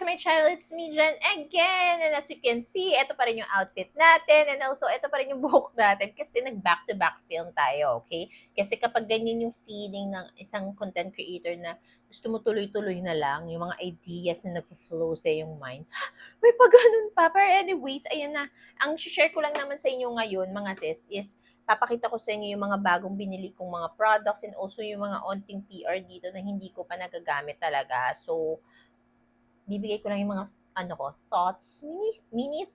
to my channel. It's me, Jen, again. And as you can see, ito pa rin yung outfit natin. And also, ito pa rin yung buhok natin kasi nag-back-to-back film tayo, okay? Kasi kapag ganyan yung feeling ng isang content creator na gusto mo tuloy-tuloy na lang, yung mga ideas na nag-flow sa yung mind. May pa ganun pa. Pero anyways, ayan na. Ang share ko lang naman sa inyo ngayon, mga sis, is papakita ko sa inyo yung mga bagong binili kong mga products and also yung mga onting PR dito na hindi ko pa nagagamit talaga. So, bibigay ko lang yung mga thoughts, mini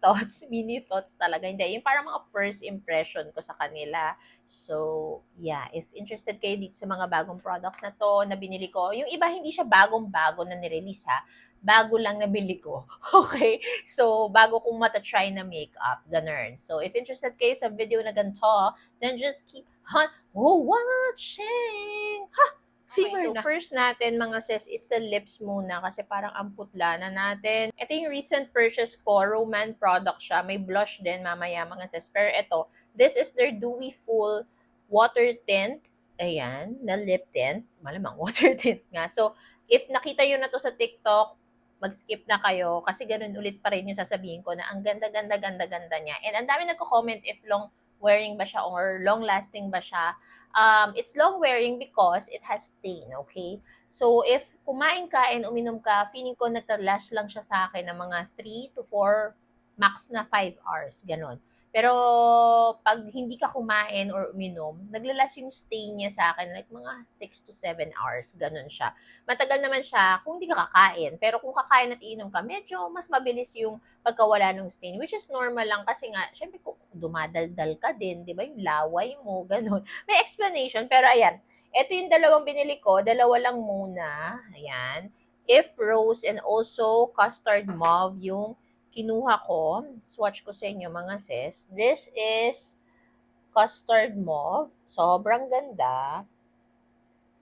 thoughts talaga. Hindi, yung parang mga first impression ko sa kanila. So, yeah, if interested kayo dito sa mga bagong products na to na binili ko, yung iba hindi siya bagong-bago na nirelease ha, bago lang nabili ko. Okay? So, bago kong mata-try na makeup, ganun. So, if interested kayo sa video na ganito, then just keep on watching. Okay, so first natin mga sis is the lips muna kasi parang ang putla na natin. Ito yung recent purchase ko, Roman product siya. May blush din mamaya mga sis. Pero ito, this is their Dewy Full Water Tint. Ayan, na lip tint. Malamang water tint nga. So, if nakita yun na to sa TikTok, mag-skip na kayo kasi ganun ulit pa rin yung sasabihin ko na ang ganda niya. And ang dami nagko-comment if long wearing ba siya or long lasting ba siya. It's long wearing because it has stain, okay? So, if kumain ka and uminom ka, feeling ko nagta-last lang siya sa akin ng mga 3 to 4, max na 5 hours, ganun. Pero, pag hindi ka kumain or uminom, naglalas yung stain niya sa akin, like mga 6 to 7 hours, ganun siya. Matagal naman siya kung hindi ka kakain. Pero kung kakain at inom ka, medyo mas mabilis yung pagkawala ng stain, which is normal lang kasi nga, syempre kung dumadaldal ka din, di ba, yung laway mo, ganun. May explanation, pero ayan, ito yung dalawang binili ko, dalawa lang muna, ayan. If Rose and also Custard Mauve yung kinuha ko. Swatch ko sa inyo mga sis. This is Custard Mauve. Sobrang ganda.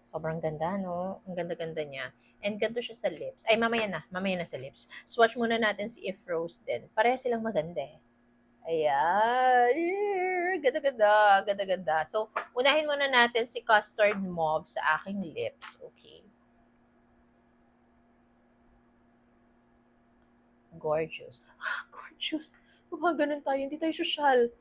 Sobrang ganda, no? Ang ganda-ganda niya. And ganito siya sa lips. Ay, mamaya na sa lips. Swatch muna natin si If Rose din. Pareha silang maganda eh. Ayan. Ganda-ganda. Ganda-ganda. So, unahin muna natin si Custard Mauve sa aking lips. Okay. Gorgeous. Gorgeous. Mga ganun tayo. Hindi tayo social.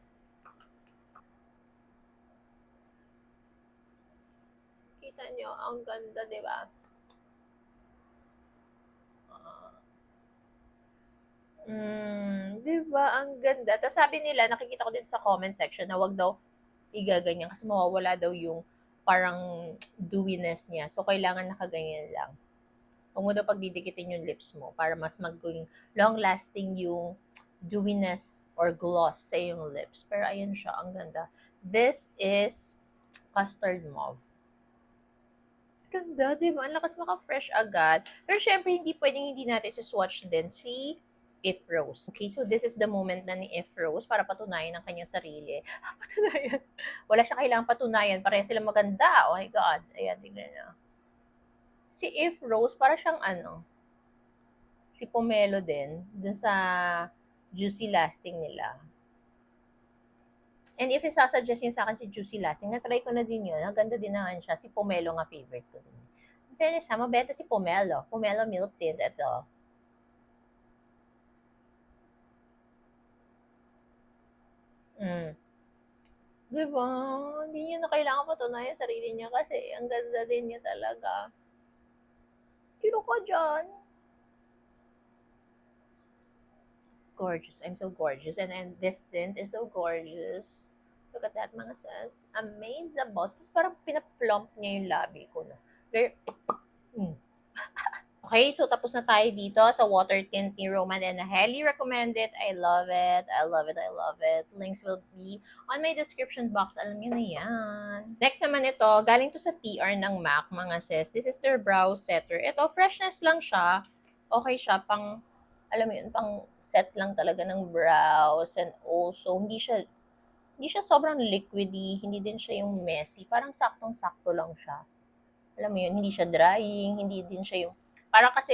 Kita nyo, ang ganda, di ba? Di ba? Ang ganda. Tapos sabi nila, nakikita ko din sa comment section na wag daw igaganyan kasi mawawala daw yung parang dewiness niya. So, kailangan nakaganyan lang. Huwag mo daw pagdidikitin yung lips mo para mas maging long-lasting yung dewiness or gloss sa yung lips. Pero ayun siya, ang ganda. This is Custard Mauve. Ganda, di ba? Ang lakas maka-fresh agad. Pero syempre, hindi pwedeng hindi natin swatch din si If Rose. Okay, so this is the moment na ni If Rose para patunayan ang kanyang sarili. Patunayan. Wala siya kailangang patunayan. Pareha sila maganda. Oh my God. Ayan, tignan na. Si If Rose, para siyang si Pomelo din, dun sa Juicy Lasting nila. And if isasuggest nyo sa akin si Juicy Lasting, na-try ko na din yun. Ang ganda din naman siya. Si Pomelo nga favorite ko din. In fairness, mabenta si Pomelo. Pomelo Milk Tint. Ito. Diba? Hindi niya na kailangan patunayan sarili niya kasi ang ganda din niya talaga. Sino ka dyan? Gorgeous. I'm so gorgeous. And this tint is so gorgeous. Look at that, mga sis. Amazable. Tapos parang pinaplump niya yung labi ko. No? Very, Okay, so tapos na tayo dito sa water tint ni Roman and I highly recommend it. I love it. I love it. I love it. Links will be on my description box. Alam niyo na yan. Next naman ito, galing to sa PR ng MAC, mga sis. This is their brow setter. Ito, freshness lang siya. Okay siya, pang, alam mo yun, pang set lang talaga ng brows and also, hindi siya sobrang liquidy, hindi din siya yung messy. Parang saktong-sakto lang siya. Alam mo yun, hindi siya drying, hindi din siya yung parang kasi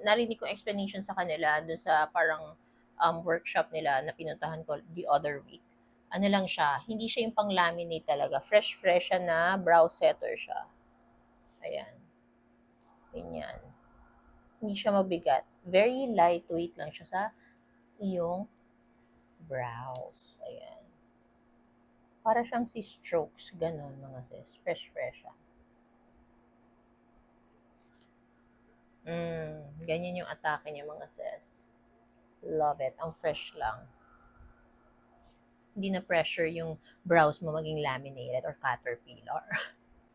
narinig ko explanation sa kanila doon sa parang workshop nila na pinuntahan ko the other week. Ano lang siya, hindi siya yung pang-laminate talaga. Fresh siya na brow setter siya. Ayan. Ganyan. Hindi siya mabigat. Very lightweight lang siya sa iyong brows. Ayan. Para siyang si strokes. Ganon mga sis. Fresh siya. Ganyan yung atake niya mga sis. Love it. Ang fresh lang. Hindi na pressure yung brows mo maging laminated or caterpillar.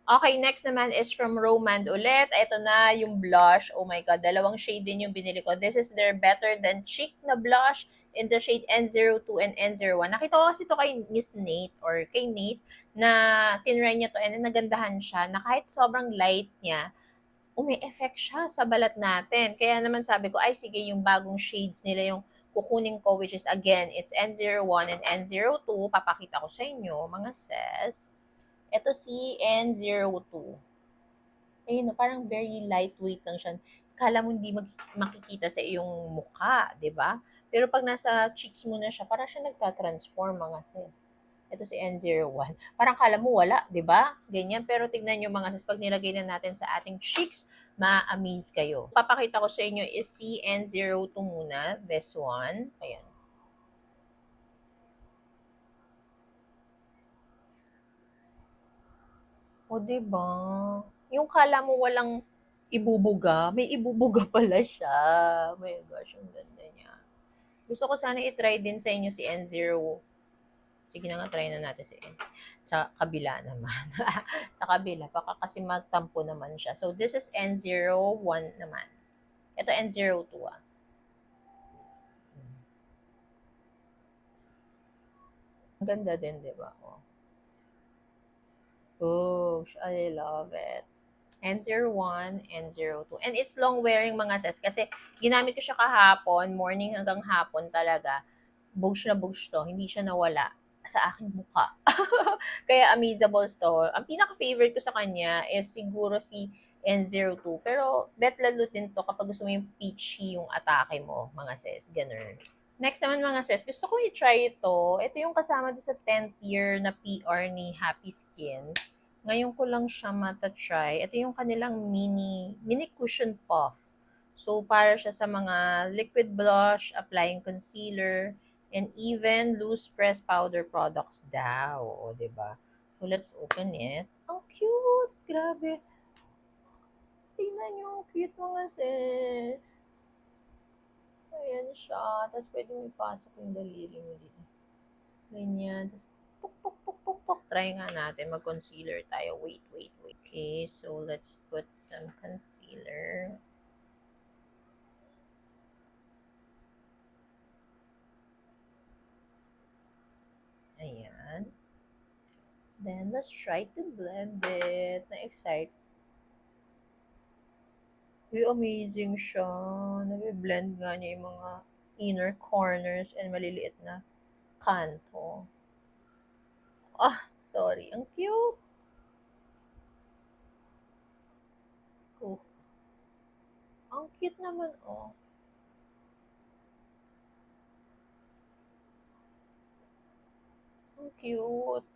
Okay, next naman is from Romand ulit. Ito na yung blush. Oh my God, dalawang shade din yung binili ko. This is their Better Than Cheek na blush in the shade N02 and N01. Nakita ko kasi to kay Miss Nate or kay Nate na tinry niya to and nagandahan siya na kahit sobrang light niya, umi-effect siya sa balat natin. Kaya naman sabi ko, ay sige, yung bagong shades nila yung kukunin ko, which is again, it's N01 and N02. Papakita ko sa inyo, mga sis. Ito si N02. Ayun, parang very lightweight lang siya. Kala mo hindi makikita sa iyong mukha, di ba? Pero pag nasa cheeks mo na siya, parang siya nagka-transform mga sis. Ito si N01. Parang kala mo wala, di ba? Ganyan. Pero tignan nyo mga sis, pag nilagay na natin sa ating cheeks, ma-amaze kayo. Papakita ko sa inyo is si N02 muna. This one. Ayan. O, diba? Yung kala mo walang ibubuga, may ibubuga pala siya. Oh my gosh, ang ganda niya. Gusto ko sana i-try din sa inyo si N0. Sige na nga, try na natin si N. Sa kabila naman. Sa kabila, baka kasi magtampo naman siya. So, this is N01 naman. Ito N02 ah. Ang ganda din, di ba? Oh, I love it. N01, N02. And it's long wearing mga sis kasi ginamit ko siya kahapon, morning hanggang hapon talaga. Bugs na bugs to, hindi siya nawala sa aking mukha. Kaya amazeable to. Ang pinaka-favorite ko sa kanya is siguro si N02. Pero bet lalo din to kapag gusto mo yung peachy yung atake mo, mga sis. Ganun. Next naman mga sis, gusto ko i-try ito. Ito yung kasama din sa 10th year na PR ni Happy Skin. Ngayon ko lang siya mata-try. Ito yung kanilang mini cushion puff. So, para siya sa mga liquid blush, applying concealer, and even loose press powder products daw. O, diba? So, let's open it. Ang cute! Grabe. Tingnan nyo, ang cute mga sis. Ayan siya. Tapos, pwede mo ipasok yung daliri mo dito. Ganyan. Tapos, puk. Try nga natin. Mag-concealer tayo. Wait. Okay, so let's put some concealer. Ayan. Then, let's try to blend it. Na-excite. Amazing siya. Nabiblend nga niya yung mga inner corners and maliliit na kanto. Sorry. Ang cute. Ang cute naman, Ang cute.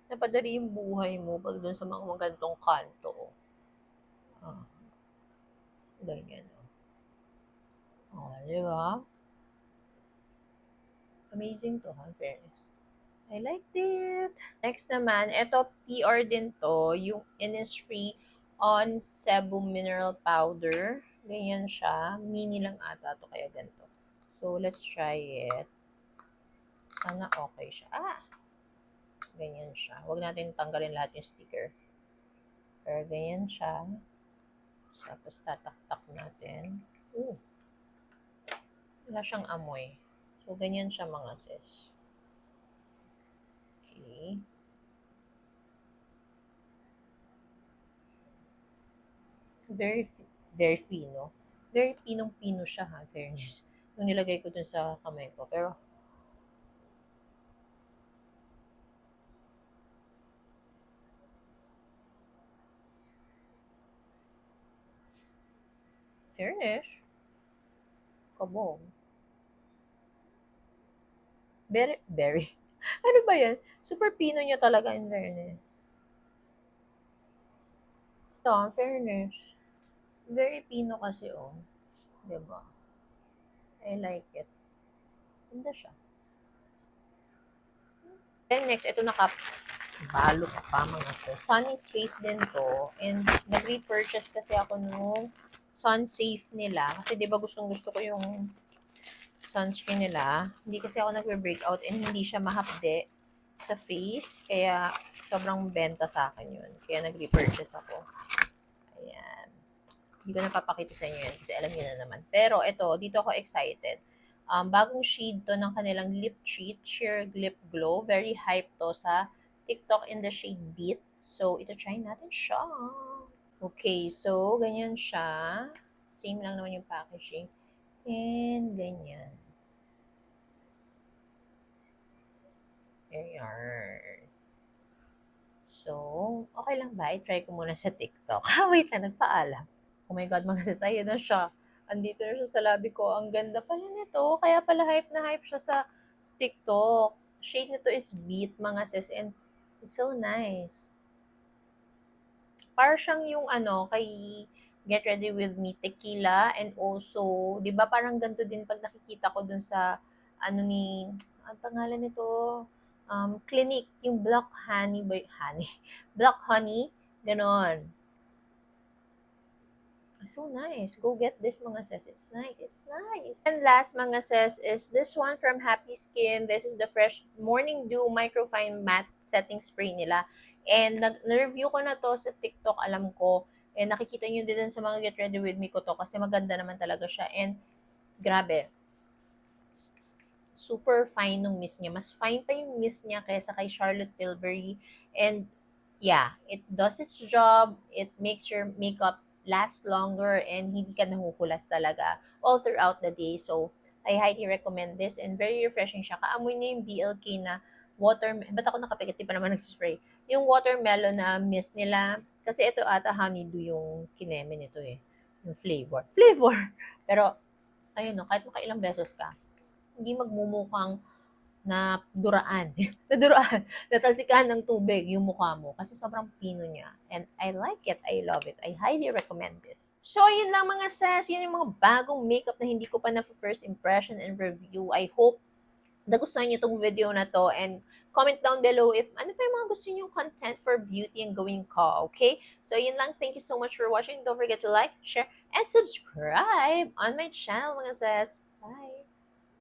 Napadali yung buhay mo pag doon sa mga magandang kanto. Ganyan. Di ba? Amazing to, ha? Fairness. I like it. Next naman, ito PR din to, yung Innisfree on Sebum Mineral Powder. Ganyan siya. Mini lang ata to, kaya ganito. So, let's try it. Sana okay siya. Ganyan siya. Huwag natin tanggalin lahat yung sticker. Pero ganyan siya. Tapos tatak-tak natin. Wala siyang amoy. So, ganyan siya mga sis. Okay. Very fino. Very pinong-pino siya, ha, fairness. Nung nilagay ko dun sa kamay ko. Pero, fairness. Kabong. Very. Ano ba yan? Super pino niya talaga in fairness. Fairness. Very Pino kasi, oh. Diba? I like it. Ganda siya. Then next, ito balot pa mga sis. Sunny's Face din to. And nag-repurchase kasi ako nung sun safe nila. Kasi di ba gustong gusto ko yung sunscreen nila. Hindi kasi ako nagbe-breakout and hindi siya mahapde sa face. Kaya sobrang benta sa akin yun. Kaya nag-repurchase ako. Ayan. Hindi ko napapakita sa inyo yan kasi alam niyo na naman. Pero ito, dito ako excited. Bagong shade to ng kanilang lip cheat, Sheer Lip Glow. Very hype to sa TikTok in the shade Beat. So, ito try natin siya. Okay, so ganyan siya. Same lang naman yung packaging. And ganyan. Ayan. So, okay lang ba? I-try ko muna sa TikTok. Wait lang, nagpaalam. Oh my God, mga sis, ayun na siya. Andito na siya sa labi ko. Ang ganda pala nito. Kaya pala hype na hype siya sa TikTok. Shade nito is Beat, mga sis. And it's so nice. Para siyang yung kay Get Ready With Me, Tequila. And also, di ba parang ganito din pag nakikita ko dun sa, ang pangalan nito? Clinique, yung Black Honey, Black Honey, ganon. So nice. Go get this, mga sis. It's nice. It's nice. And last, mga sis, is this one from Happy Skin. This is the Fresh Morning Dew Microfine Matte Setting Spray nila. And na-review ko na to sa TikTok, alam ko. And nakikita nyo din sa mga Get Ready With Me ko to kasi maganda naman talaga siya. And grabe. Super fine nung mist niya. Mas fine pa yung mist niya kaysa kay Charlotte Tilbury. And yeah, it does its job. It makes your makeup last longer and hindi ka nahuhulas talaga all throughout the day. So, I highly recommend this and very refreshing siya. Kaamoy niya yung BLK na ba't ako nakapikit? Di pa naman nag-spray. Yung watermelon na mist nila, kasi ito ata honeydew yung kineme nito eh. Yung flavor. Pero, ayun no, kahit makailang beses ka, hindi magmumukhang na duraan. Natalsikan ng tubig yung mukha mo. Kasi sobrang pino niya. And I like it. I love it. I highly recommend this. So, yun lang mga sis. Yun yung mga bagong makeup na hindi ko pa na first impression and review. I hope nagustuhan niyo itong video na to and comment down below if ano pa yung mga gusto niyo content for beauty and gawin ko, okay? So, yun lang. Thank you so much for watching. Don't forget to like, share, and subscribe on my channel, mga sis. Bye!